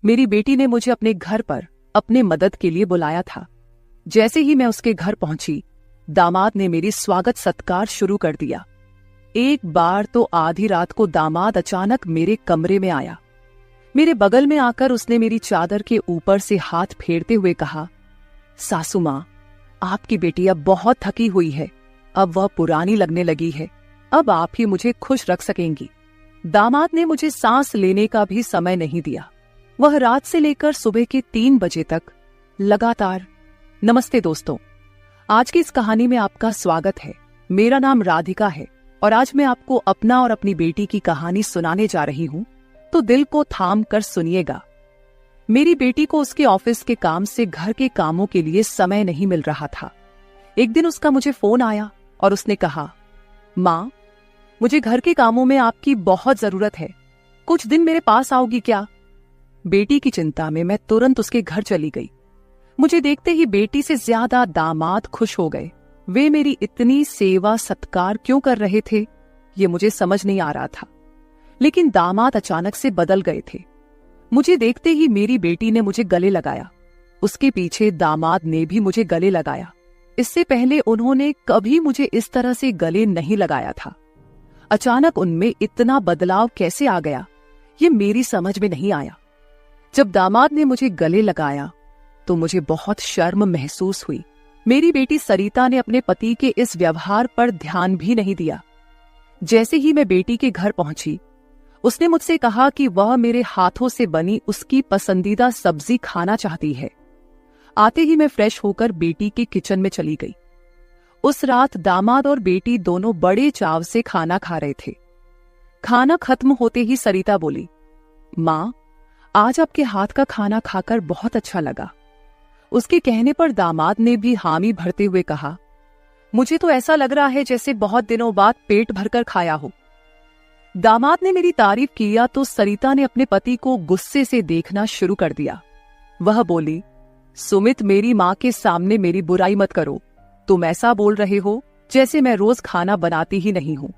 मेरी बेटी ने मुझे अपने घर पर अपने मदद के लिए बुलाया था। जैसे ही मैं उसके घर पहुंची, दामाद ने मेरी स्वागत सत्कार शुरू कर दिया। एक बार तो आधी रात को दामाद अचानक मेरे कमरे में आया। मेरे बगल में आकर उसने मेरी चादर के ऊपर से हाथ फेरते हुए कहा, सासू माँ, आपकी बेटी अब बहुत थकी हुई है, अब वह पुरानी लगने लगी है, अब आप ही मुझे खुश रख सकेंगी। दामाद ने मुझे सांस लेने का भी समय नहीं दिया। वह रात से लेकर सुबह के 3 बजे तक लगातार। नमस्ते दोस्तों, आज की इस कहानी में आपका स्वागत है। मेरा नाम राधिका है और आज मैं आपको अपना और अपनी बेटी की कहानी सुनाने जा रही हूँ, तो दिल को थाम कर सुनिएगा। मेरी बेटी को उसके ऑफिस के काम से घर के कामों के लिए समय नहीं मिल रहा था। एक दिन उसका मुझे फोन आया और उसने कहा, माँ, मुझे घर के कामों में आपकी बहुत जरूरत है, कुछ दिन मेरे पास आओगी क्या? बेटी की चिंता में मैं तुरंत उसके घर चली गई। मुझे देखते ही बेटी से ज्यादा दामाद खुश हो गए। वे मेरी इतनी सेवा सत्कार क्यों कर रहे थे, ये मुझे समझ नहीं आ रहा था। लेकिन दामाद अचानक से बदल गए थे। मुझे देखते ही मेरी बेटी ने मुझे गले लगाया। उसके पीछे दामाद ने भी मुझे गले लगाया। इससे पहले उन्होंने कभी मुझे इस तरह से गले नहीं लगाया था। अचानक उनमें इतना बदलाव कैसे आ गया, ये मेरी समझ में नहीं आया। जब दामाद ने मुझे गले लगाया तो मुझे बहुत शर्म महसूस हुई। मेरी बेटी सरिता ने अपने पति के इस व्यवहार पर ध्यान भी नहीं दिया। जैसे ही मैं बेटी के घर पहुंची, उसने मुझसे कहा कि वह मेरे हाथों से बनी उसकी पसंदीदा सब्जी खाना चाहती है। आते ही मैं फ्रेश होकर बेटी के किचन में चली गई। उस रात दामाद और बेटी दोनों बड़े चाव से खाना खा रहे थे। खाना खत्म होते ही सरिता बोली, माँ, आज आपके हाथ का खाना खाकर बहुत अच्छा लगा। उसके कहने पर दामाद ने भी हामी भरते हुए कहा, मुझे तो ऐसा लग रहा है जैसे बहुत दिनों बाद पेट भरकर खाया हो। दामाद ने मेरी तारीफ किया तो सरिता ने अपने पति को गुस्से से देखना शुरू कर दिया। वह बोली, सुमित, मेरी माँ के सामने मेरी बुराई मत करो। तुम ऐसा बोल रहे हो जैसे मैं रोज खाना बनाती ही नहीं हूँ।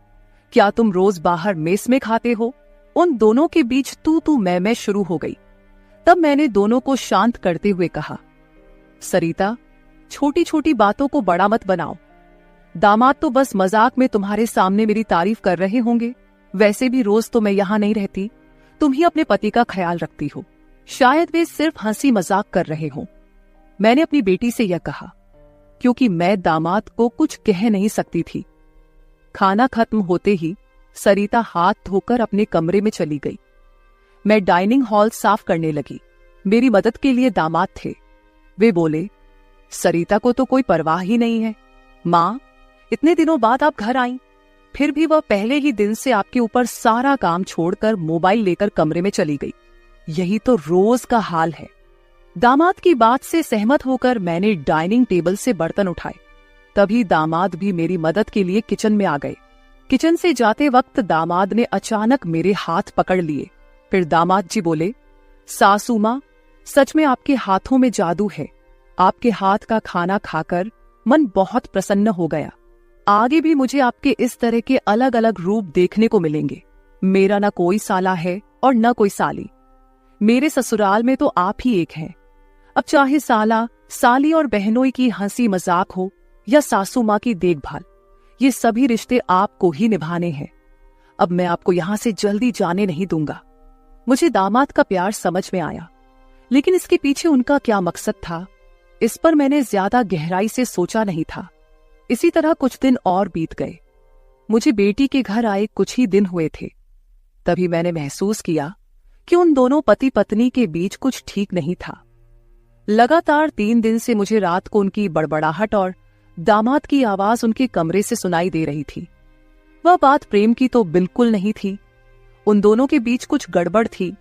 क्या तुम रोज बाहर मेस में खाते हो? उन दोनों के बीच तू मैं शुरू हो गई। तब मैंने दोनों को शांत करते हुए कहा, सरिता, छोटी छोटी बातों को बड़ा मत बनाओ। दामाद तो बस मजाक में तुम्हारे सामने मेरी तारीफ कर रहे होंगे। वैसे भी रोज तो मैं यहाँ नहीं रहती, तुम ही अपने पति का ख्याल रखती हो। शायद वे सिर्फ हंसी मजाक कर रहे हो। मैंने अपनी बेटी से यह कहा क्योंकि मैं दामाद को कुछ कह नहीं सकती थी। खाना खत्म होते ही सरिता हाथ धोकर अपने कमरे में चली गई। मैं डाइनिंग हॉल साफ करने लगी। मेरी मदद के लिए दामाद थे। वे बोले, सरिता को तो कोई परवाह ही नहीं है। माँ, इतने दिनों बाद आप घर आईं, फिर भी वह पहले ही दिन से आपके ऊपर सारा काम छोड़कर मोबाइल लेकर कमरे में चली गई। यही तो रोज का हाल है। दामाद की बात से सहमत होकर मैंने डाइनिंग टेबल से बर्तन उठाए। तभी दामाद भी मेरी मदद के लिए किचन में आ गए। किचन से जाते वक्त दामाद ने अचानक मेरे हाथ पकड़ लिए। फिर दामाद जी बोले, सासू माँ, सच में आपके हाथों में जादू है। आपके हाथ का खाना खाकर मन बहुत प्रसन्न हो गया। आगे भी मुझे आपके इस तरह के अलग अलग रूप देखने को मिलेंगे। मेरा न कोई साला है और न कोई साली। मेरे ससुराल में तो आप ही एक हैं। अब चाहे साला, साली और बहनोई की हंसी मजाक हो या सासू माँ की देखभाल, ये सभी रिश्ते आपको ही निभाने हैं। अब मैं आपको यहां से जल्दी जाने नहीं दूंगा। मुझे दामाद का प्यार समझ में आया, लेकिन इसके पीछे उनका क्या मकसद था, इस पर मैंने ज्यादा गहराई से सोचा नहीं था। इसी तरह कुछ दिन और बीत गए। मुझे बेटी के घर आए कुछ ही दिन हुए थे। तभी मैंने महसूस किया कि उन दोनों पति पत्नी के बीच कुछ ठीक नहीं था। लगातार 3 दिन से मुझे रात को उनकी बड़बड़ाहट और दामाद की आवाज उनके कमरे से सुनाई दे रही थी। वह बात प्रेम की तो बिल्कुल नहीं थी। उन दोनों के बीच कुछ गड़बड़ थी,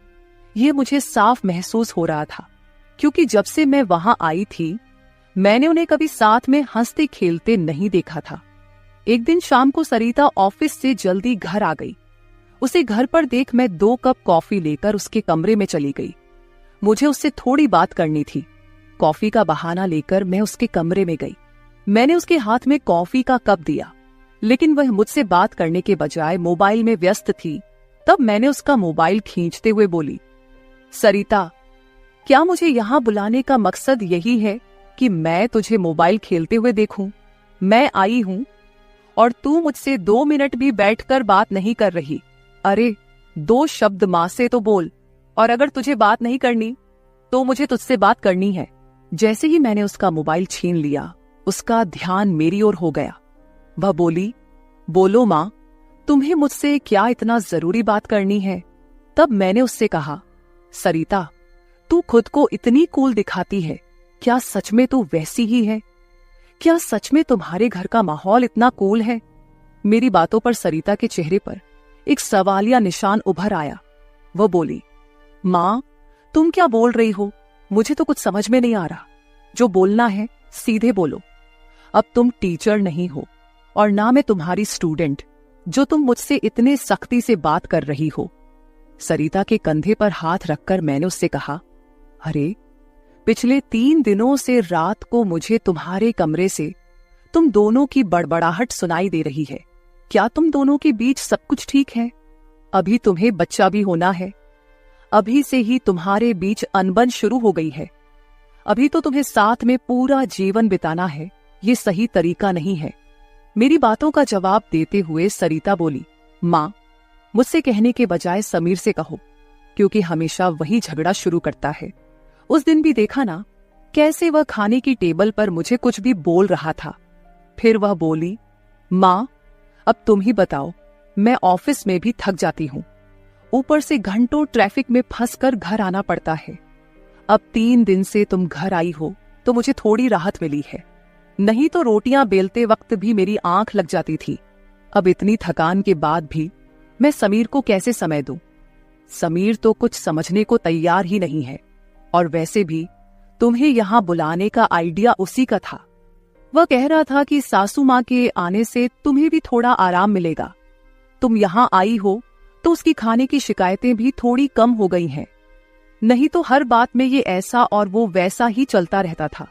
ये मुझे साफ महसूस हो रहा था, क्योंकि जब से मैं वहां आई थी मैंने उन्हें कभी साथ में हंसते खेलते नहीं देखा था। एक दिन शाम को सरिता ऑफिस से जल्दी घर आ गई। उसे घर पर देख मैं 2 कप कॉफी लेकर उसके कमरे में चली गई। मुझे उससे थोड़ी बात करनी थी। कॉफी का बहाना लेकर मैं उसके कमरे में गई। मैंने उसके हाथ में कॉफी का कप दिया, लेकिन वह मुझसे बात करने के बजाय मोबाइल में व्यस्त थी। तब मैंने उसका मोबाइल खींचते हुए बोली, सरिता, क्या मुझे यहाँ बुलाने का मकसद यही है कि मैं तुझे मोबाइल खेलते हुए देखूं? मैं आई हूं और तू मुझसे 2 मिनट भी बैठकर बात नहीं कर रही। अरे 2 शब्द मां से तो बोल, और अगर तुझे बात नहीं करनी तो मुझे तुझसे बात करनी है। जैसे ही मैंने उसका मोबाइल छीन लिया, उसका ध्यान मेरी ओर हो गया। वह बोली, बोलो मां, तुम्हें मुझसे क्या इतना जरूरी बात करनी है? तब मैंने उससे कहा, सरिता, तू खुद को इतनी कूल दिखाती है, क्या सच में तू वैसी ही है? क्या सच में तुम्हारे घर का माहौल इतना कूल है? मेरी बातों पर सरिता के चेहरे पर एक सवालिया निशान उभर आया। वह बोली, मां, तुम क्या बोल रही हो? मुझे तो कुछ समझ में नहीं आ रहा। जो बोलना है सीधे बोलो। अब तुम टीचर नहीं हो और ना मैं तुम्हारी स्टूडेंट, जो तुम मुझसे इतने सख्ती से बात कर रही हो। सरिता के कंधे पर हाथ रखकर मैंने उससे कहा, अरे पिछले 3 दिनों से रात को मुझे तुम्हारे कमरे से तुम दोनों की बड़बड़ाहट सुनाई दे रही है। क्या तुम दोनों के बीच सब कुछ ठीक है? अभी तुम्हें बच्चा भी होना है। अभी से ही तुम्हारे बीच अनबन शुरू हो गई है। अभी तो तुम्हें साथ में पूरा जीवन बिताना है। ये सही तरीका नहीं है। मेरी बातों का जवाब देते हुए सरिता बोली, मां, मुझसे कहने के बजाय समीर से कहो, क्योंकि हमेशा वही झगड़ा शुरू करता है। उस दिन भी देखा ना, कैसे वह खाने की टेबल पर मुझे कुछ भी बोल रहा था। फिर वह बोली, मां, अब तुम ही बताओ, मैं ऑफिस में भी थक जाती हूं। ऊपर से घंटों ट्रैफिक में फंसकर घर आना पड़ता है। अब 3 दिन से तुम घर आई हो तो मुझे थोड़ी राहत मिली है, नहीं तो रोटियां बेलते वक्त भी मेरी आंख लग जाती थी। अब इतनी थकान के बाद भी मैं समीर को कैसे समय दूं? समीर तो कुछ समझने को तैयार ही नहीं है। और वैसे भी तुम्हें यहां बुलाने का आइडिया उसी का था। वह कह रहा था कि सासू मां के आने से तुम्हें भी थोड़ा आराम मिलेगा। तुम यहां आई हो तो उसकी खाने की शिकायतें भी थोड़ी कम हो गई हैं। नहीं तो हर बात में ये ऐसा और वो वैसा ही चलता रहता था।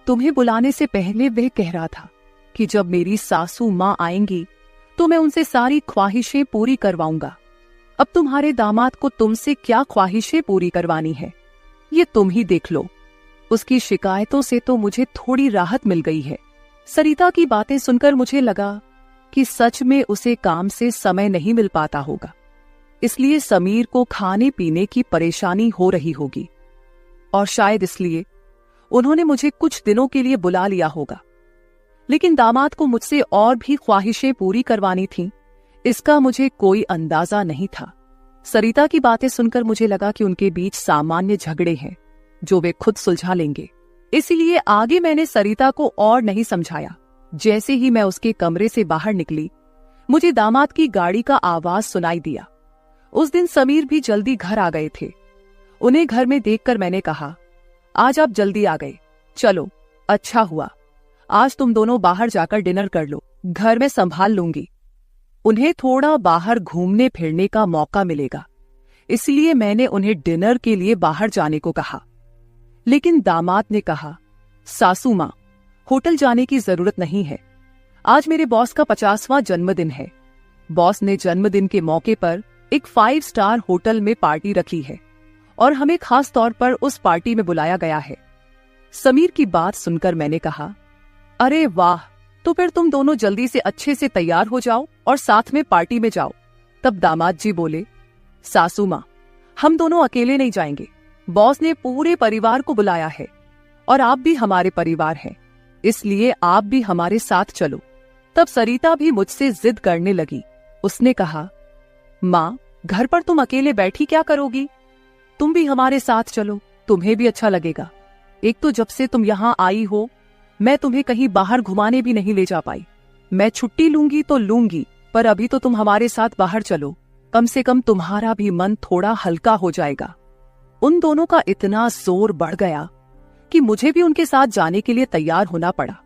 तुम्हें बुलाने से पहले वह कह रहा था कि जब मेरी सासू मां आएंगी तो मैं उनसे सारी ख्वाहिशें पूरी करवाऊंगा। अब तुम्हारे दामाद को तुमसे क्या ख्वाहिशें पूरी करवानी है, ये तुम ही देख लो। उसकी शिकायतों से तो मुझे थोड़ी राहत मिल गई है। सरिता की बातें सुनकर मुझे लगा कि सच में उसे काम से समय नहीं मिल पाता होगा, इसलिए समीर को खाने पीने की परेशानी हो रही होगी, और शायद इसलिए उन्होंने मुझे कुछ दिनों के लिए बुला लिया होगा। लेकिन दामाद को मुझसे और भी ख्वाहिशें पूरी करवानी थीं, इसका मुझे कोई अंदाजा नहीं था। सरिता की बातें सुनकर मुझे लगा कि उनके बीच सामान्य झगड़े हैं जो वे खुद सुलझा लेंगे। इसीलिए आगे मैंने सरिता को और नहीं समझाया। जैसे ही मैं उसके कमरे से बाहर निकली, मुझे दामाद की गाड़ी का आवाज सुनाई दिया। उस दिन समीर भी जल्दी घर आ गए थे। उन्हें घर में देखकर मैंने कहा, आज आप जल्दी आ गए, चलो अच्छा हुआ। आज तुम दोनों बाहर जाकर डिनर कर लो, घर में संभाल लूंगी। उन्हें थोड़ा बाहर घूमने फिरने का मौका मिलेगा, इसलिए मैंने उन्हें डिनर के लिए बाहर जाने को कहा। लेकिन दामाद ने कहा, सासू मां, होटल जाने की जरूरत नहीं है। आज मेरे बॉस का 50वां जन्मदिन है। बॉस ने जन्मदिन के मौके पर एक 5 स्टार होटल में पार्टी रखी है और हमें खास तौर पर उस पार्टी में बुलाया गया है। समीर की बात सुनकर मैंने कहा, अरे वाह, तो फिर तुम दोनों जल्दी से अच्छे से तैयार हो जाओ और साथ में पार्टी में जाओ। तब दामाद जी बोले, सासू मां, हम दोनों अकेले नहीं जाएंगे। बॉस ने पूरे परिवार को बुलाया है और आप भी हमारे परिवार हैं, इसलिए आप भी हमारे साथ चलो। तब सरिता भी मुझसे जिद करने लगी। उसने कहा, मां, घर पर तुम अकेले बैठी क्या करोगी? तुम भी हमारे साथ चलो, तुम्हें भी अच्छा लगेगा। एक तो जब से तुम यहाँ आई हो, मैं तुम्हें कहीं बाहर घुमाने भी नहीं ले जा पाई। मैं छुट्टी लूंगी तो लूंगी, पर अभी तो तुम हमारे साथ बाहर चलो, कम से कम तुम्हारा भी मन थोड़ा हल्का हो जाएगा। उन दोनों का इतना जोर बढ़ गया कि मुझे भी उनके साथ जाने के लिए तैयार होना पड़ा।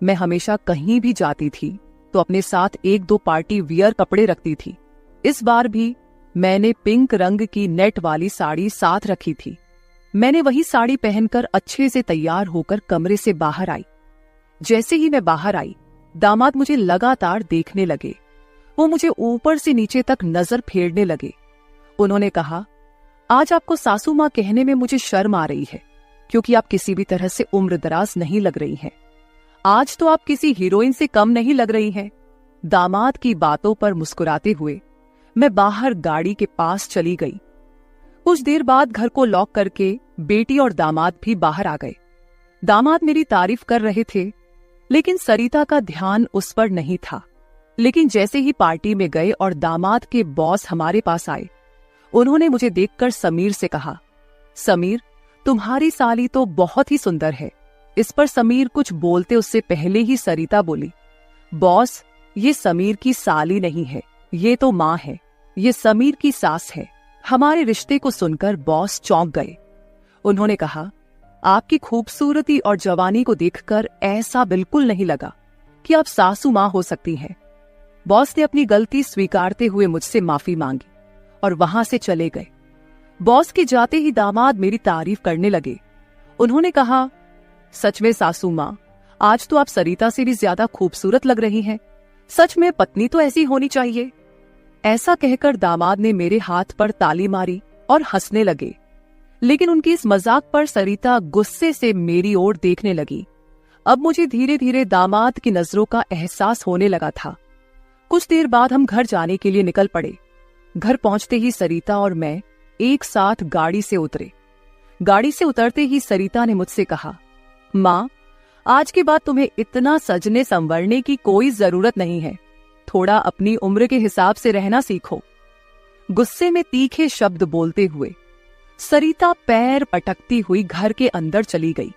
मैं हमेशा कहीं भी जाती थी तो अपने साथ 1-2 पार्टी वियर कपड़े रखती थी। इस बार भी मैंने पिंक रंग की नेट वाली साड़ी साथ रखी थी। मैंने वही साड़ी पहनकर अच्छे से तैयार होकर कमरे से बाहर आई। जैसे ही मैं बाहर आई, दामाद मुझे लगातार देखने लगे। वो मुझे ऊपर से नीचे तक नजर फेरने लगे। उन्होंने कहा, आज आपको सासू माँ कहने में मुझे शर्म आ रही है, क्योंकि आप किसी भी तरह से उम्रदराज नहीं लग रही हैं। आज तो आप किसी हीरोइन से कम नहीं लग रही हैं। दामाद की बातों पर मुस्कुराते हुए मैं बाहर गाड़ी के पास चली गई। कुछ देर बाद घर को लॉक करके बेटी और दामाद भी बाहर आ गए। दामाद मेरी तारीफ कर रहे थे, लेकिन सरिता का ध्यान उस पर नहीं था। लेकिन जैसे ही पार्टी में गए और दामाद के बॉस हमारे पास आए, उन्होंने मुझे देखकर समीर से कहा, समीर, तुम्हारी साली तो बहुत ही सुंदर है। इस पर समीर कुछ बोलते उससे पहले ही सरिता बोली, बॉस, ये समीर की साली नहीं है, ये तो माँ है, ये समीर की सास है। हमारे रिश्ते को सुनकर बॉस चौंक गए। उन्होंने कहा, आपकी खूबसूरती और जवानी को देखकर ऐसा बिल्कुल नहीं लगा कि आप सासू माँ हो सकती हैं। बॉस ने अपनी गलती स्वीकारते हुए मुझसे माफी मांगी और वहां से चले गए। बॉस के जाते ही दामाद मेरी तारीफ करने लगे। उन्होंने कहा, सच में सासू माँ, आज तो आप सरिता से भी ज्यादा खूबसूरत लग रही हैं। सच में पत्नी तो ऐसी होनी चाहिए। ऐसा कहकर दामाद ने मेरे हाथ पर ताली मारी और हंसने लगे। लेकिन उनकी इस मजाक पर सरिता गुस्से से मेरी ओर देखने लगी। अब मुझे धीरे धीरे दामाद की नजरों का एहसास होने लगा था। कुछ देर बाद हम घर जाने के लिए निकल पड़े। घर पहुंचते ही सरिता और मैं एक साथ गाड़ी से उतरे। गाड़ी से उतरते ही सरिता ने मुझसे कहा, माँ, आज के बाद तुम्हें इतना सजने संवरने की कोई जरूरत नहीं है। थोड़ा अपनी उम्र के हिसाब से रहना सीखो। गुस्से में तीखे शब्द बोलते हुए सरिता पैर पटकती हुई घर के अंदर चली गई।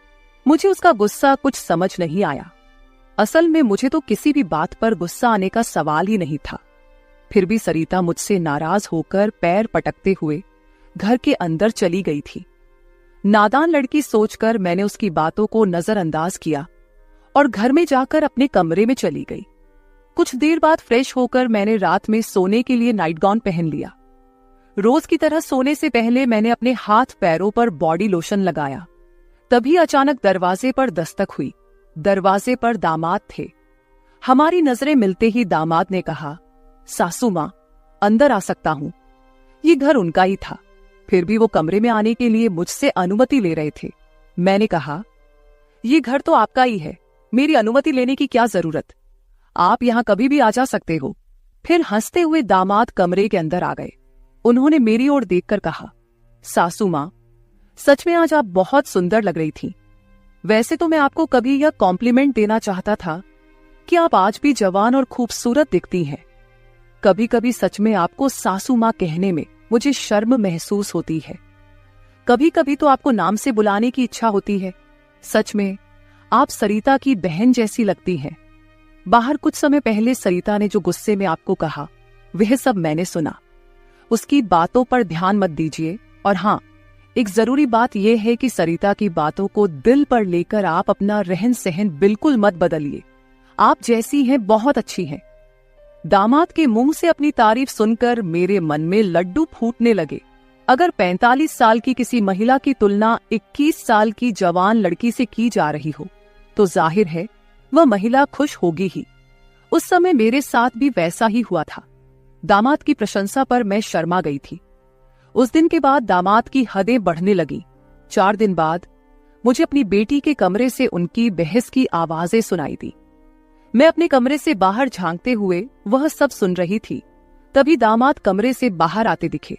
मुझे उसका गुस्सा कुछ समझ नहीं आया। असल में मुझे तो किसी भी बात पर गुस्सा आने का सवाल ही नहीं था। फिर भी सरिता मुझसे नाराज होकर पैर पटकते हुए घर के अंदर चली गई थी। नादान लड़की सोचकर मैंने उसकी बातों को नजरअंदाज किया और घर में जाकर अपने कमरे में चली गई। कुछ देर बाद फ्रेश होकर मैंने रात में सोने के लिए नाइट गाउन पहन लिया। रोज की तरह सोने से पहले मैंने अपने हाथ पैरों पर बॉडी लोशन लगाया। तभी अचानक दरवाजे पर दस्तक हुई। दरवाजे पर दामाद थे। हमारी नजरें मिलते ही दामाद ने कहा, सासू माँ, अंदर आ सकता हूं। ये घर उनका ही था, फिर भी वो कमरे में आने के लिए मुझसे अनुमति ले रहे थे। मैंने कहा, ये घर तो आपका ही है, मेरी अनुमति लेने की क्या जरूरत, आप यहां कभी भी आ जा सकते हो। फिर हंसते हुए दामाद कमरे के अंदर आ गए। उन्होंने मेरी ओर देखकर कहा, सासू माँ, सच में आज आप बहुत सुंदर लग रही थी। वैसे तो मैं आपको कभी यह कॉम्प्लीमेंट देना चाहता था कि आप आज भी जवान और खूबसूरत दिखती हैं। कभी कभी सच में आपको सासू माँ कहने में मुझे शर्म महसूस होती है। कभी कभी तो आपको नाम से बुलाने की इच्छा होती है। सच में आप सरिता की बहन जैसी लगती हैं। बाहर कुछ समय पहले सरिता ने जो गुस्से में आपको कहा, वह सब मैंने सुना। उसकी बातों पर ध्यान मत दीजिए। और हाँ, एक जरूरी बात यह है कि सरिता की बातों को दिल पर लेकर आप अपना रहन सहन बिल्कुल मत बदलिए। आप जैसी हैं बहुत अच्छी हैं। दामाद के मुंह से अपनी तारीफ सुनकर मेरे मन में लड्डू फूटने लगे। अगर 45 साल की किसी महिला की तुलना 21 साल की जवान लड़की से की जा रही हो, तो जाहिर है वह महिला खुश होगी ही। उस समय मेरे साथ भी वैसा ही हुआ था। दामाद की प्रशंसा पर मैं शर्मा गई थी। उस दिन के बाद दामाद की हदें बढ़ने लगी। 4 दिन बाद मुझे अपनी बेटी के कमरे से उनकी बहस की आवाजें सुनाई दी। मैं अपने कमरे से बाहर झांकते हुए वह सब सुन रही थी। तभी दामाद कमरे से बाहर आते दिखे।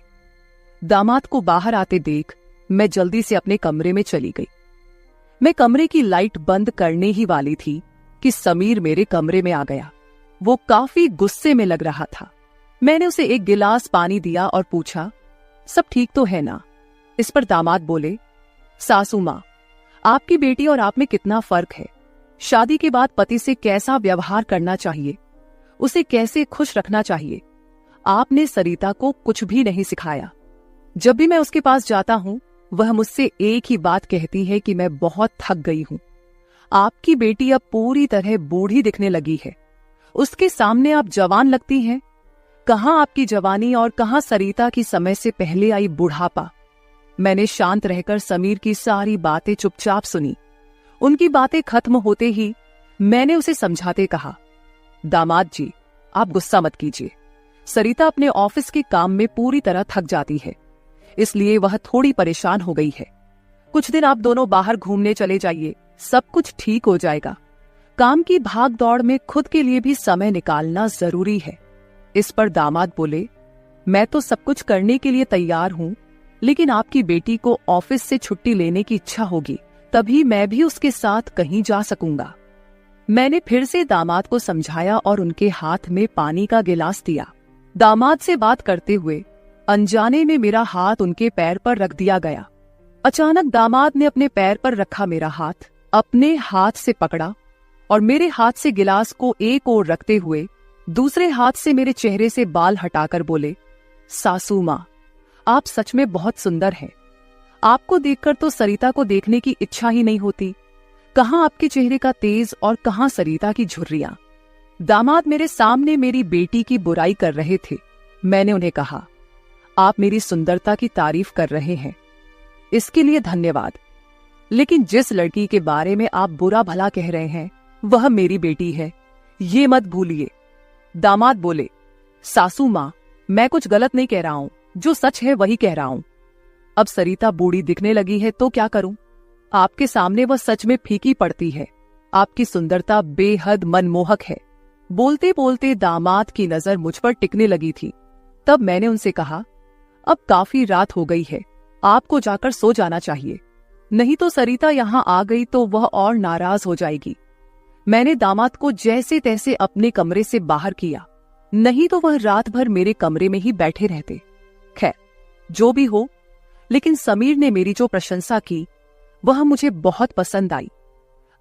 दामाद को बाहर आते देख मैं जल्दी से अपने कमरे में चली गई। मैं कमरे की लाइट बंद करने ही वाली थी कि समीर मेरे कमरे में आ गया। वो काफी गुस्से में लग रहा था। मैंने उसे एक गिलास पानी दिया और पूछा, सब ठीक तो है ना? इस पर दामाद बोले, सासू माँ, आपकी बेटी और आप में कितना फर्क है। शादी के बाद पति से कैसा व्यवहार करना चाहिए, उसे कैसे खुश रखना चाहिए, आपने सरिता को कुछ भी नहीं सिखाया। जब भी मैं उसके पास जाता हूं, वह मुझसे एक ही बात कहती है कि मैं बहुत थक गई हूं। आपकी बेटी अब पूरी तरह बूढ़ी दिखने लगी है। उसके सामने आप जवान लगती हैं। कहां आपकी जवानी और कहां सरिता की समय से पहले आई बुढ़ापा। मैंने शांत रहकर समीर की सारी बातें चुपचाप सुनी। उनकी बातें खत्म होते ही मैंने उसे समझाते कहा, दामाद जी, आप गुस्सा मत कीजिए। सरिता अपने ऑफिस के काम में पूरी तरह थक जाती है, इसलिए वह थोड़ी परेशान हो गई है। कुछ दिन आप दोनों बाहर घूमने चले जाइए, सब कुछ ठीक हो जाएगा। काम की भाग दौड़ में खुद के लिए भी समय निकालना जरूरी है। इस पर दामाद बोले, मैं तो सब कुछ करने के लिए तैयार हूँ, लेकिन आपकी बेटी को ऑफिस से छुट्टी लेने की इच्छा होगी, तभी मैं भी उसके साथ कहीं जा सकूंगा। मैंने फिर से दामाद को समझाया और उनके हाथ में पानी का गिलास दिया। दामाद से बात करते हुए अनजाने में मेरा हाथ उनके पैर पर रख दिया गया। अचानक दामाद ने अपने पैर पर रखा मेरा हाथ अपने हाथ से पकड़ा और मेरे हाथ से गिलास को एक ओर रखते हुए दूसरे हाथ से मेरे चेहरे से बाल हटाकर बोले, सासू माँ, आप सच में बहुत सुंदर हैं। आपको देखकर तो सरिता को देखने की इच्छा ही नहीं होती। कहाँ आपके चेहरे का तेज और कहाँ सरिता की झुर्रियां। दामाद मेरे सामने मेरी बेटी की बुराई कर रहे थे। मैंने उन्हें कहा, आप मेरी सुंदरता की तारीफ कर रहे हैं, इसके लिए धन्यवाद, लेकिन जिस लड़की के बारे में आप बुरा भला कह रहे हैं वह मेरी बेटी है, ये मत भूलिए। दामाद बोले, सासू माँ, मैं कुछ गलत नहीं कह रहा हूं, जो सच है वही कह रहा हूं। अब सरिता बूढ़ी दिखने लगी है तो क्या करूं? आपके सामने वह सच में फीकी पड़ती है। आपकी सुंदरता बेहद मनमोहक है। बोलते बोलते दामाद की नजर मुझ पर टिकने लगी थी। तब मैंने उनसे कहा, अब काफी रात हो गई है, आपको जाकर सो जाना चाहिए, नहीं तो सरिता यहाँ आ गई तो वह और नाराज हो जाएगी। मैंने दामाद को जैसे तैसे अपने कमरे से बाहर किया, नहीं तो वह रात भर मेरे कमरे में ही बैठे रहते। खैर, जो भी हो, लेकिन समीर ने मेरी जो प्रशंसा की वह मुझे बहुत पसंद आई।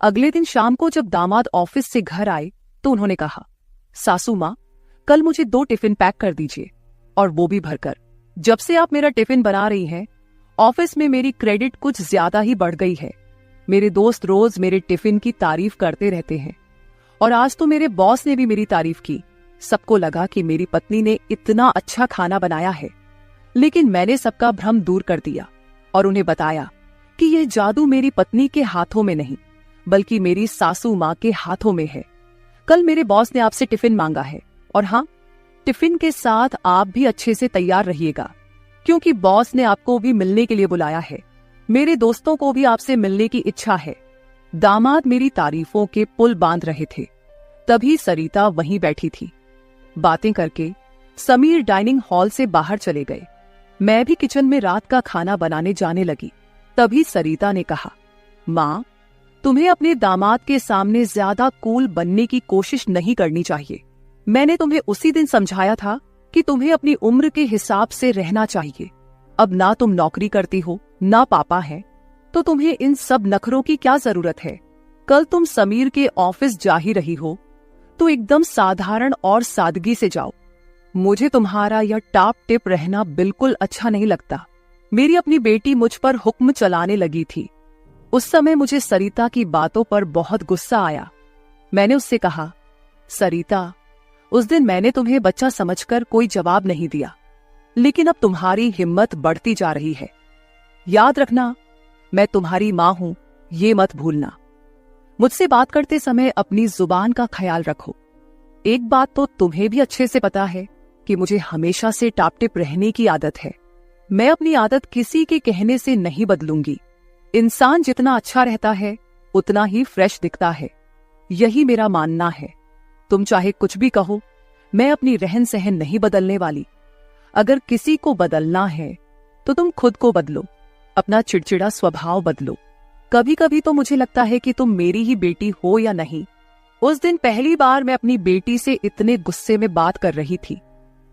अगले दिन शाम को जब दामाद ऑफिस से घर आए तो उन्होंने कहा, सासू माँ, कल मुझे 2 टिफिन पैक कर दीजिए, और वो भी भरकर। जब से आप मेरा टिफिन बना रही हैं, ऑफिस में मेरी क्रेडिट कुछ ज्यादा ही बढ़ गई है। मेरे दोस्त रोज मेरे टिफिन की तारीफ करते रहते हैं, और आज तो मेरे बॉस ने भी मेरी तारीफ की। सबको लगा कि मेरी पत्नी ने इतना अच्छा खाना बनाया है, लेकिन मैंने सबका भ्रम दूर कर दिया और उन्हें बताया कि यह जादू मेरी पत्नी के हाथों में नहीं, बल्कि मेरी सासू माँ के हाथों में है। कल मेरे बॉस ने आपसे टिफिन मांगा है, और हाँ, टिफिन के साथ आप भी अच्छे से तैयार रहिएगा, क्योंकि बॉस ने आपको भी मिलने के लिए बुलाया है। मेरे दोस्तों को भी आपसे मिलने की इच्छा है। दामाद मेरी तारीफों के पुल बांध रहे थे, तभी सरिता वहीं बैठी थी। बातें करके समीर डाइनिंग हॉल से बाहर चले गए। मैं भी किचन में रात का खाना बनाने जाने लगी। तभी सरिता ने कहा, माँ, तुम्हें अपने दामाद के सामने ज्यादा कूल बनने की कोशिश नहीं करनी चाहिए। मैंने तुम्हें उसी दिन समझाया था कि तुम्हें अपनी उम्र के हिसाब से रहना चाहिए। अब ना तुम नौकरी करती हो, ना पापा है, तो तुम्हें इन सब नखरों की क्या जरूरत है? कल तुम समीर के ऑफिस जा ही रही हो, तो एकदम साधारण और सादगी से जाओ। मुझे तुम्हारा यह टाप टिप रहना बिल्कुल अच्छा नहीं लगता। मेरी अपनी बेटी मुझ पर हुक्म चलाने लगी थी। उस समय मुझे सरिता की बातों पर बहुत गुस्सा आया। मैंने उससे कहा, सरिता, उस दिन मैंने तुम्हें बच्चा समझकर कोई जवाब नहीं दिया, लेकिन अब तुम्हारी हिम्मत बढ़ती जा रही है। याद रखना, मैं तुम्हारी माँ हूं, ये मत भूलना। मुझसे बात करते समय अपनी जुबान का ख्याल रखो। एक बात तो तुम्हें भी अच्छे से पता है कि मुझे हमेशा से टापटिप रहने की आदत है। मैं अपनी आदत किसी के कहने से नहीं बदलूंगी। इंसान जितना अच्छा रहता है उतना ही फ्रेश दिखता है, यही मेरा मानना है। तुम चाहे कुछ भी कहो, मैं अपनी रहन सहन नहीं बदलने वाली। अगर किसी को बदलना है तो तुम खुद को बदलो, अपना चिड़चिड़ा स्वभाव बदलो। कभी कभी तो मुझे लगता है कि तुम मेरी ही बेटी हो या नहीं। उस दिन पहली बार मैं अपनी बेटी से इतने गुस्से में बात कर रही थी।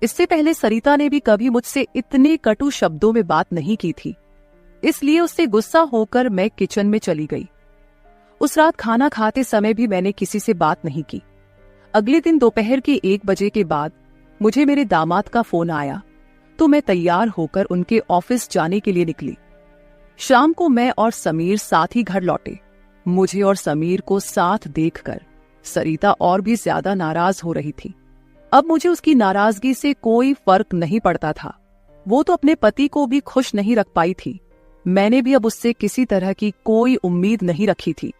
इससे पहले सरिता ने भी कभी मुझसे इतने कटु शब्दों में बात नहीं की थी। इसलिए उससे गुस्सा होकर मैं किचन में चली गई। उस रात खाना खाते समय भी मैंने किसी से बात नहीं की। अगले दिन दोपहर के 1 बजे के बाद मुझे मेरे दामाद का फोन आया, तो मैं तैयार होकर उनके ऑफिस जाने के लिए निकली। शाम को मैं और समीर साथ ही घर लौटे। मुझे और समीर को साथ देखकर सरिता और भी ज्यादा नाराज हो रही थी। अब मुझे उसकी नाराजगी से कोई फर्क नहीं पड़ता था। वो तो अपने पति को भी खुश नहीं रख पाई थी। मैंने भी अब उससे किसी तरह की कोई उम्मीद नहीं रखी थी।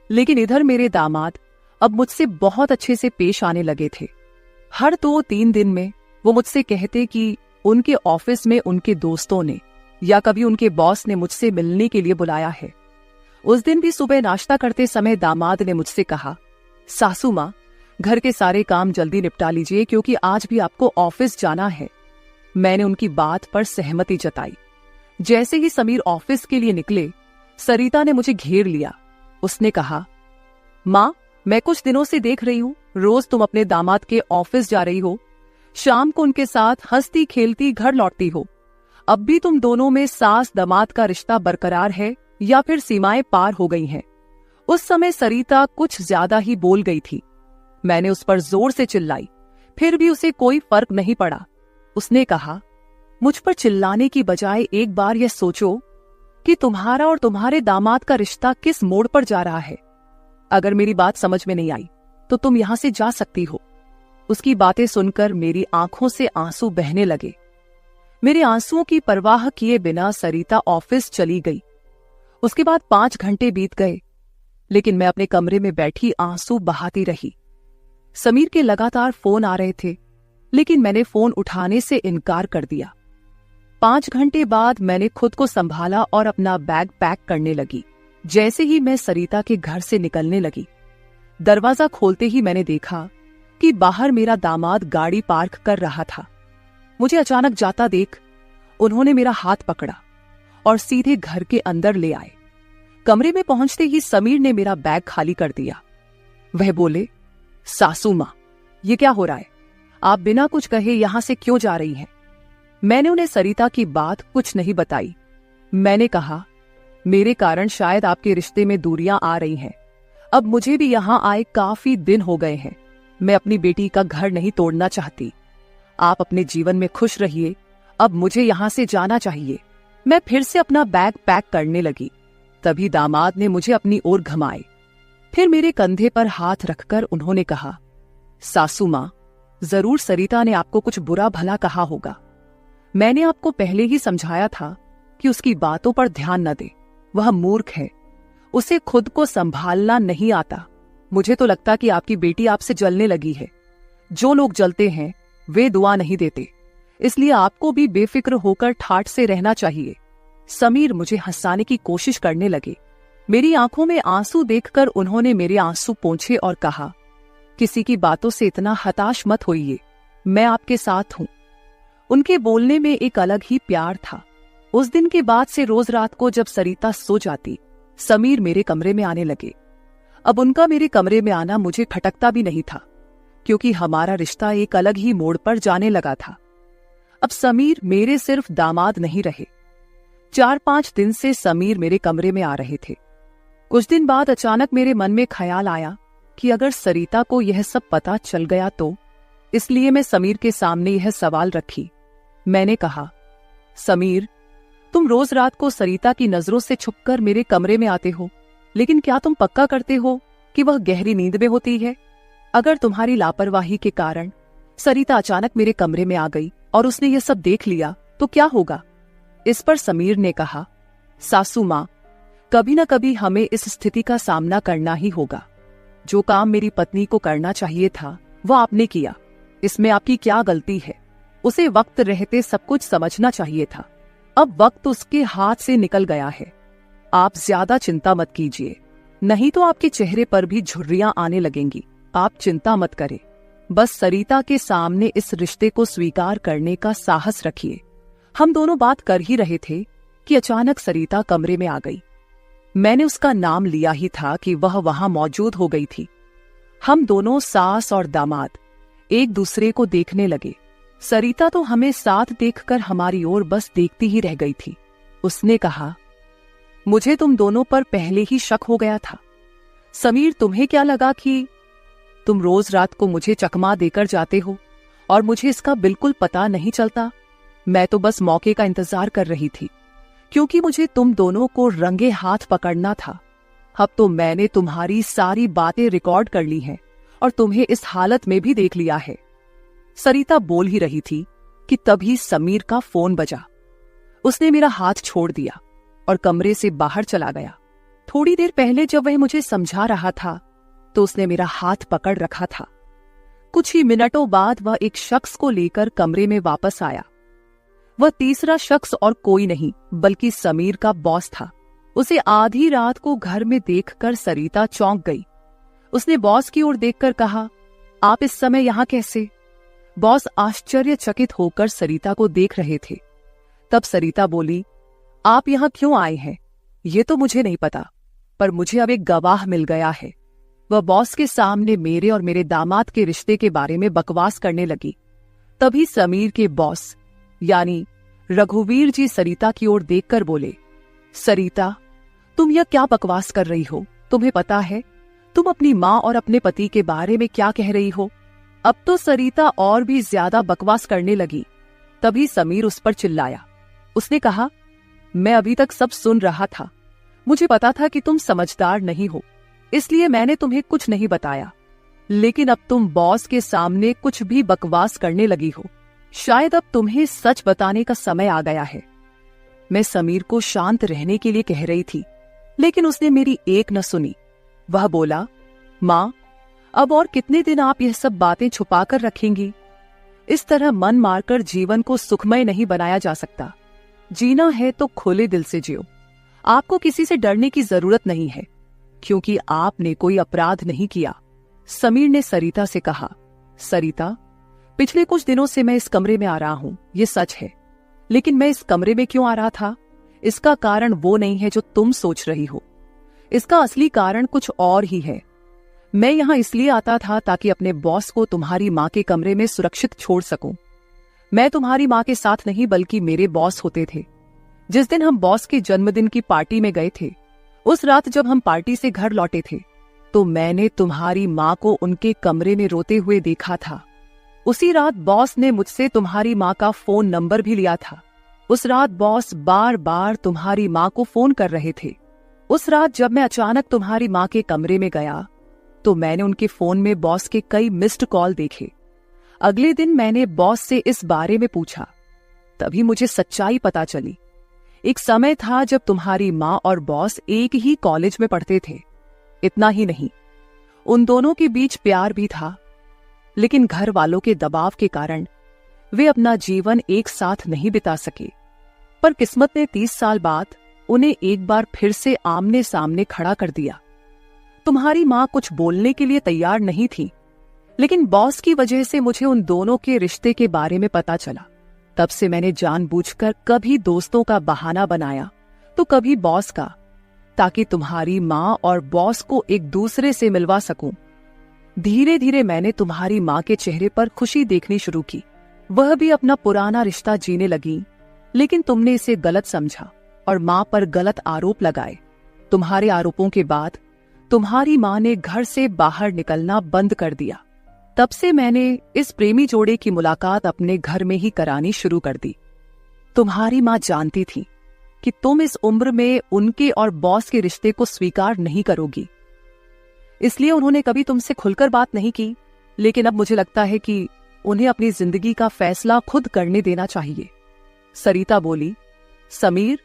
लेकिन इधर मेरे दामाद अब मुझसे बहुत अच्छे से पेश आने लगे थे। हर 2-3 दिन में वो मुझसे कहते कि उनके ऑफिस में उनके दोस्तों ने या कभी उनके बॉस ने मुझसे मिलने के लिए बुलाया है। उस दिन भी सुबह नाश्ता करते समय दामाद ने मुझसे कहा, सासू माँ, घर के सारे काम जल्दी निपटा लीजिए क्योंकि आज भी आपको ऑफिस जाना है। मैंने उनकी बात पर सहमति जताई। जैसे ही समीर ऑफिस के लिए निकले, सरिता ने मुझे घेर लिया। उसने कहा, माँ, मैं कुछ दिनों से देख रही हूँ, रोज तुम अपने दामाद के ऑफिस जा रही हो, शाम को उनके साथ हंसती खेलती घर लौटती हो। अब भी तुम दोनों में सास दामाद का रिश्ता बरकरार है या फिर सीमाएं पार हो गई हैं? उस समय सरिता कुछ ज्यादा ही बोल गई थी। मैंने उस पर जोर से चिल्लाई, फिर भी उसे कोई फर्क नहीं पड़ा। उसने कहा, मुझ पर चिल्लाने की बजाय एक बार यह सोचो कि तुम्हारा और तुम्हारे दामाद का रिश्ता किस मोड़ पर जा रहा है। अगर मेरी बात समझ में नहीं आई तो तुम यहां से जा सकती हो। उसकी बातें सुनकर मेरी आंखों से आंसू बहने लगे। मेरे आंसुओं की परवाह किए बिना सरिता ऑफिस चली गई। उसके बाद 5 घंटे बीत गए, लेकिन मैं अपने कमरे में बैठी आंसू बहाती रही। समीर के लगातार फोन आ रहे थे, लेकिन मैंने फोन उठाने से इनकार कर दिया। 5 घंटे बाद मैंने खुद को संभाला और अपना बैग पैक करने लगी। जैसे ही मैं सरिता के घर से निकलने लगी, दरवाजा खोलते ही मैंने देखा कि बाहर मेरा दामाद गाड़ी पार्क कर रहा था। मुझे अचानक जाता देख उन्होंने मेरा हाथ पकड़ा और सीधे घर के अंदर ले आए। कमरे में पहुंचते ही समीर ने मेरा बैग खाली कर दिया। वह बोले, सासू मां, ये क्या हो रहा है? आप बिना कुछ कहे यहां से क्यों जा रही हैं? मैंने उन्हें सरिता की बात कुछ नहीं बताई। मैंने कहा, मेरे कारण शायद आपके रिश्ते में दूरियां आ रही हैं। अब मुझे भी यहां आए काफी दिन हो गए हैं। मैं अपनी बेटी का घर नहीं तोड़ना चाहती। आप अपने जीवन में खुश रहिए, अब मुझे यहां से जाना चाहिए। मैं फिर से अपना बैग पैक करने लगी। तभी दामाद ने मुझे अपनी ओर घुमाए। फिर मेरे कंधे पर हाथ रखकर उन्होंने कहा, सासू मां, जरूर सरिता ने आपको कुछ बुरा भला कहा होगा। मैंने आपको पहले ही समझाया था कि उसकी बातों पर ध्यान न दे। वह मूर्ख है, उसे खुद को संभालना नहीं आता। मुझे तो लगता कि आपकी बेटी आपसे जलने लगी है। जो लोग जलते हैं वे दुआ नहीं देते, इसलिए आपको भी बेफिक्र होकर ठाठ से रहना चाहिए। समीर मुझे हंसाने की कोशिश करने लगे। मेरी आंखों में आंसू देखकर उन्होंने मेरे आंसू पोंछे और कहा, किसी की बातों से इतना हताश मत होइए, मैं आपके साथ हूं। उनके बोलने में एक अलग ही प्यार था। उस दिन के बाद से रोज रात को जब सरिता सो जाती, समीर मेरे कमरे में आने लगे। अब उनका मेरे कमरे में आना मुझे खटकता भी नहीं था, क्योंकि हमारा रिश्ता एक अलग ही मोड़ पर जाने लगा था। अब समीर मेरे सिर्फ दामाद नहीं रहे। 4-5 दिन से समीर मेरे कमरे में आ रहे थे। कुछ दिन बाद अचानक मेरे मन में ख्याल आया कि अगर सरिता को यह सब पता चल गया तो, इसलिए मैं समीर के सामने यह सवाल रखी। मैंने कहा, समीर, तुम रोज रात को सरिता की नजरों से छुपकर मेरे कमरे में आते हो, लेकिन क्या तुम पक्का करते हो कि वह गहरी नींद में होती है? अगर तुम्हारी लापरवाही के कारण सरिता अचानक मेरे कमरे में आ गई और उसने यह सब देख लिया तो क्या होगा? इस पर समीर ने कहा, सासू मां, कभी न कभी हमें इस स्थिति का सामना करना ही होगा। जो काम मेरी पत्नी को करना चाहिए था वह आपने किया, इसमें आपकी क्या गलती है? उसे वक्त रहते सब कुछ समझना चाहिए था। अब वक्त उसके हाथ से निकल गया है। आप ज्यादा चिंता मत कीजिए, नहीं तो आपके चेहरे पर भी झुर्रियां आने लगेंगी। आप चिंता मत करें, बस सरिता के सामने इस रिश्ते को स्वीकार करने का साहस रखिए। हम दोनों बात कर ही रहे थे कि अचानक सरिता कमरे में आ गई। मैंने उसका नाम लिया ही था कि वह वहां मौजूद हो गई थी। हम दोनों सास और दामाद एक दूसरे को देखने लगे। सरिता तो हमें साथ देखकर हमारी ओर बस देखती ही रह गई थी। उसने कहा, मुझे तुम दोनों पर पहले ही शक हो गया था। समीर, तुम्हें क्या लगा कि तुम रोज रात को मुझे चकमा देकर जाते हो और मुझे इसका बिल्कुल पता नहीं चलता? मैं तो बस मौके का इंतजार कर रही थी, क्योंकि मुझे तुम दोनों को रंगे हाथ पकड़ना था। अब तो मैंने तुम्हारी सारी बातें रिकॉर्ड कर ली हैं और तुम्हें इस हालत में भी देख लिया है। सरिता बोल ही रही थी कि तभी समीर का फोन बजा। उसने मेरा हाथ छोड़ दिया और कमरे से बाहर चला गया। थोड़ी देर पहले जब वह मुझे समझा रहा था तो उसने मेरा हाथ पकड़ रखा था। कुछ ही मिनटों बाद वह एक शख्स को लेकर कमरे में वापस आया। वह तीसरा शख्स और कोई नहीं बल्कि समीर का बॉस था। उसे आधी रात को घर में देखकर सरिता चौंक गई। उसने बॉस की ओर देखकर कहा, आप इस समय यहां कैसे? बॉस आश्चर्यचकित होकर सरिता को देख रहे थे। तब सरिता बोली, आप यहां क्यों आए हैं ये तो मुझे नहीं पता, पर मुझे अब एक गवाह मिल गया है। वह बॉस के सामने मेरे और मेरे दामाद के रिश्ते के बारे में बकवास करने लगी। तभी समीर के बॉस यानी रघुवीर जी सरिता की ओर देखकर बोले, सरिता, तुम यह क्या बकवास कर रही हो? तुम्हें पता है तुम अपनी माँ और अपने पति के बारे में क्या कह रही हो? अब तो सरिता और भी ज्यादा बकवास करने लगी। तभी समीर उस पर चिल्लाया। उसने कहा, मैं अभी तक सब सुन रहा था। मुझे पता था कि तुम समझदार नहीं हो, इसलिए मैंने तुम्हें कुछ नहीं बताया, लेकिन अब तुम बॉस के सामने कुछ भी बकवास करने लगी हो। शायद अब तुम्हें सच बताने का समय आ गया है। मैं समीर को शांत रहने के लिए कह रही थी, लेकिन उसने मेरी एक न सुनी। वह बोला, माँ, अब और कितने दिन आप यह सब बातें छुपाकर रखेंगी? इस तरह मन मारकर जीवन को सुखमय नहीं बनाया जा सकता। जीना है तो खुले दिल से जियो। आपको किसी से डरने की जरूरत नहीं है, क्योंकि आपने कोई अपराध नहीं किया। समीर ने सरिता से कहा, सरिता, पिछले कुछ दिनों से मैं इस कमरे में आ रहा हूं, ये सच है, लेकिन मैं इस कमरे में क्यों आ रहा था, इसका कारण वो नहीं है जो तुम सोच रही हो। इसका असली कारण कुछ और ही है। मैं यहां इसलिए आता था ताकि अपने बॉस को तुम्हारी माँ के कमरे में सुरक्षित छोड़ सकूं। मैं तुम्हारी माँ के साथ नहीं बल्कि मेरे बॉस होते थे। जिस दिन हम बॉस के जन्मदिन की पार्टी में गए थे, उस रात जब हम पार्टी से घर लौटे थे, तो मैंने तुम्हारी माँ को उनके कमरे में रोते हुए देखा था। उसी रात बॉस ने मुझसे तुम्हारी माँ का फोन नंबर भी लिया था। उस रात बॉस बार बार तुम्हारी माँ को फोन कर रहे थे। उस रात जब मैं अचानक तुम्हारी माँ के कमरे में गया, तो मैंने उनके फोन में बॉस के कई मिस्ड कॉल देखे। अगले दिन मैंने बॉस से इस बारे में पूछा, तभी मुझे सच्चाई पता चली। एक समय था जब तुम्हारी माँ और बॉस एक ही कॉलेज में पढ़ते थे। इतना ही नहीं, उन दोनों के बीच प्यार भी था, लेकिन घर वालों के दबाव के कारण वे अपना जीवन एक साथ नहीं बिता सके। पर किस्मत ने 30 साल बाद उन्हें एक बार फिर से आमने सामने खड़ा कर दिया। तुम्हारी माँ कुछ बोलने के लिए तैयार नहीं थी, लेकिन बॉस की वजह से मुझे उन दोनों के रिश्ते के बारे में पता चला। तब से मैंने जानबूझकर कभी दोस्तों का बहाना बनाया तो कभी बॉस का, ताकि तुम्हारी माँ और बॉस को एक दूसरे से मिलवा सकूं। धीरे धीरे मैंने तुम्हारी माँ के चेहरे पर खुशी देखनी शुरू की। वह भी अपना पुराना रिश्ता जीने लगी, लेकिन तुमने इसे गलत समझा और माँ पर गलत आरोप लगाए। तुम्हारे आरोपों के बाद तुम्हारी माँ ने घर से बाहर निकलना बंद कर दिया। तब से मैंने इस प्रेमी जोड़े की मुलाकात अपने घर में ही करानी शुरू कर दी। तुम्हारी माँ जानती थी कि तुम इस उम्र में उनके और बॉस के रिश्ते को स्वीकार नहीं करोगी, इसलिए उन्होंने कभी तुमसे खुलकर बात नहीं की। लेकिन अब मुझे लगता है कि उन्हें अपनी जिंदगी का फैसला खुद करने देना चाहिए। सरिता बोली, समीर,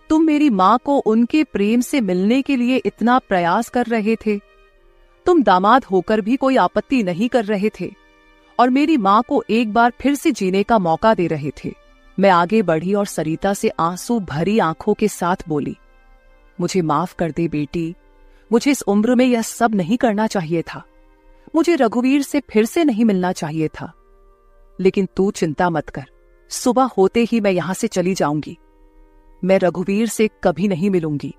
तुम मेरी माँ को उनके प्रेम से मिलने के लिए इतना प्रयास कर रहे थे। तुम दामाद होकर भी कोई आपत्ति नहीं कर रहे थे और मेरी माँ को एक बार फिर से जीने का मौका दे रहे थे। मैं आगे बढ़ी और सरिता से आंसू भरी आंखों के साथ बोली, मुझे माफ कर दे बेटी, मुझे इस उम्र में यह सब नहीं करना चाहिए था। मुझे रघुवीर से फिर से नहीं मिलना चाहिए था। लेकिन तू चिंता मत कर, सुबह होते ही मैं यहां से चली जाऊंगी। मैं रघुवीर से कभी नहीं मिलूंगी।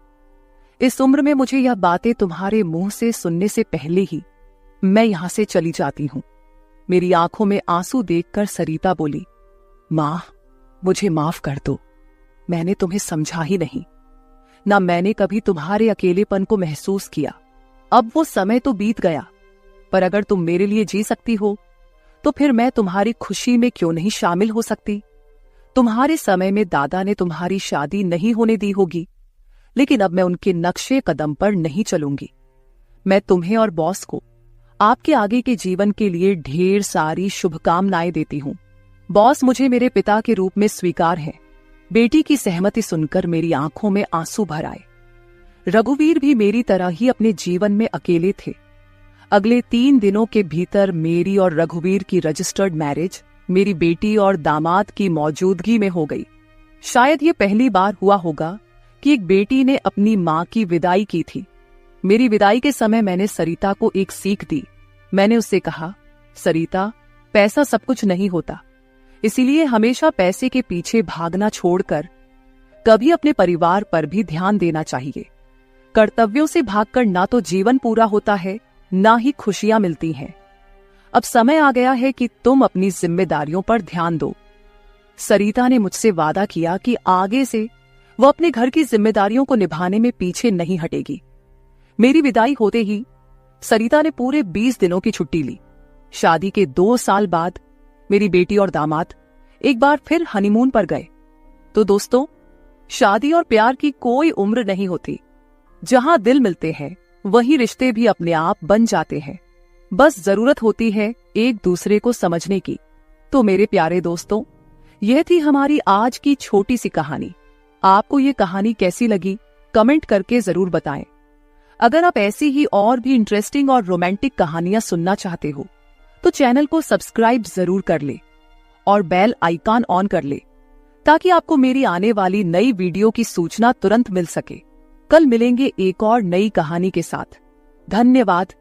इस उम्र में मुझे यह बातें तुम्हारे मुंह से सुनने से पहले ही मैं यहां से चली जाती हूं। मेरी आंखों में आंसू देखकर सरिता बोली, मां, मुझे माफ कर दो। मैंने तुम्हें समझा ही नहीं, ना मैंने कभी तुम्हारे अकेलेपन को महसूस किया। अब वो समय तो बीत गया, पर अगर तुम मेरे लिए जी सकती हो तो फिर मैं तुम्हारी खुशी में क्यों नहीं शामिल हो सकती। तुम्हारे समय में दादा ने तुम्हारी शादी नहीं होने दी होगी, लेकिन अब मैं उनके नक्शे कदम पर नहीं चलूंगी। मैं तुम्हें और बॉस को आपके आगे के जीवन के लिए ढेर सारी शुभकामनाएं देती हूं। बॉस मुझे मेरे पिता के रूप में स्वीकार है। बेटी की सहमति सुनकर मेरी आंखों में आंसू भर आए। रघुवीर भी मेरी तरह ही अपने जीवन में अकेले थे। अगले 3 दिनों के भीतर मेरी और रघुवीर की रजिस्टर्ड मैरिज मेरी बेटी और दामाद की मौजूदगी में हो गई। शायद ये पहली बार हुआ होगा कि एक बेटी ने अपनी मां की विदाई की थी। मेरी विदाई के समय मैंने सरिता को एक सीख दी। मैंने उससे कहा, सरिता, पैसा सब कुछ नहीं होता, इसीलिए हमेशा पैसे के पीछे भागना छोड़कर कभी अपने परिवार पर भी ध्यान देना चाहिए। कर्तव्यों से भागकर ना तो जीवन पूरा होता है, ना ही खुशियां मिलती हैं। अब समय आ गया है कि तुम अपनी जिम्मेदारियों पर ध्यान दो। सरिता ने मुझसे वादा किया कि आगे से वो अपने घर की जिम्मेदारियों को निभाने में पीछे नहीं हटेगी। मेरी विदाई होते ही सरिता ने पूरे 20 दिनों की छुट्टी ली। शादी के 2 साल बाद मेरी बेटी और दामाद एक बार फिर हनीमून पर गए। तो दोस्तों, शादी और प्यार की कोई उम्र नहीं होती। जहां दिल मिलते हैं वहीं रिश्ते भी अपने आप बन जाते हैं। बस जरूरत होती है एक दूसरे को समझने की। तो मेरे प्यारे दोस्तों, यह थी हमारी आज की छोटी सी कहानी। आपको ये कहानी कैसी लगी कमेंट करके जरूर बताएं। अगर आप ऐसी ही और भी इंटरेस्टिंग और रोमांटिक कहानियां सुनना चाहते हो तो चैनल को सब्सक्राइब जरूर कर ले और बेल आइकॉन ऑन कर ले, ताकि आपको मेरी आने वाली नई वीडियो की सूचना तुरंत मिल सके। कल मिलेंगे एक और नई कहानी के साथ। धन्यवाद।